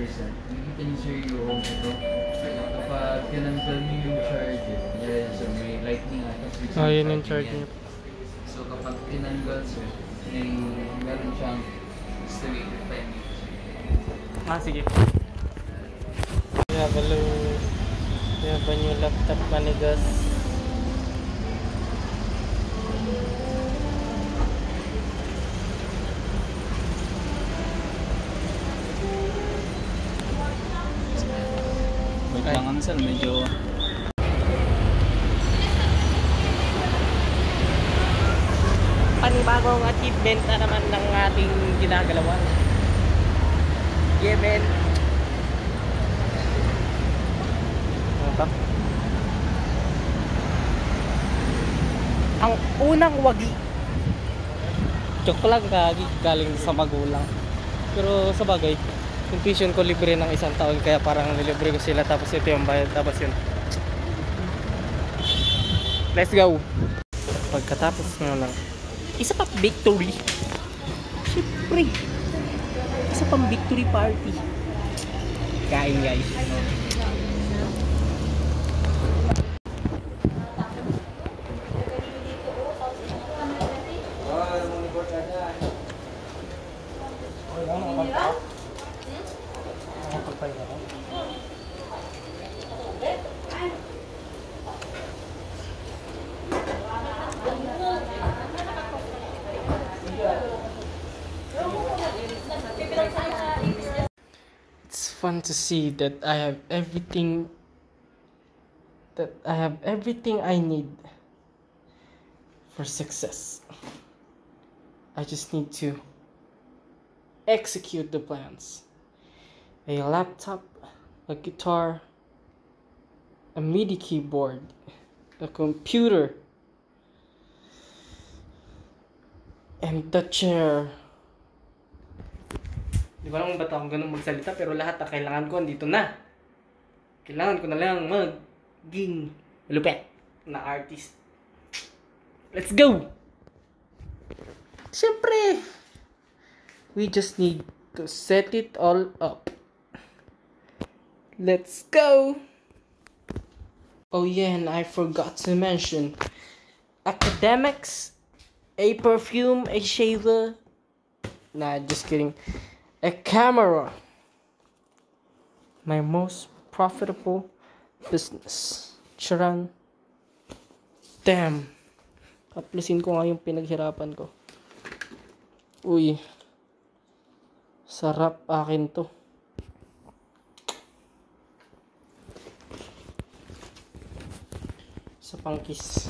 Nakikita niyo sir yung ito. Kapag tinanggal niyo yung charger, yan sir, may lightning ata switch. Yun yung charger niya. So kapag tinanggal sir, may meron siyang estimated time. Sige. Yeah, ba yung laptop manigas? Kailangan sir, medyo panibagong achievement na naman ng ating ginagalawan. Yeah, man. Ang unang wagi. Joke lang, galing sa magulang. Pero sa bagay, yung tuition ko libre ng 1 taon, kaya parang nilibre ko sila, tapos ito yung bayad, tapos yun. Let's go! Pagkatapos nga lang, isa pa victory. Siyempre, isa pang victory party. Kain guys. It's fun to see that I have everything I need for success. I just need to execute the plans. A laptop, a guitar, a MIDI keyboard, a computer, and the chair. Di ba naman ba't ako ganun magsalita, pero lahat na kailangan ko andito na. Kailangan ko na lang maging malupet na artist. Let's go! Siyempre, we just need to set it all up. Let's go! Oh yeah, and I forgot to mention academics, a perfume, a shaver. Nah, just kidding. A camera. My most profitable business. Charan. Damn. Aplusin ko nga yung pinaghirapan ko. Uy. Sarap akin to. Sa pang kiss.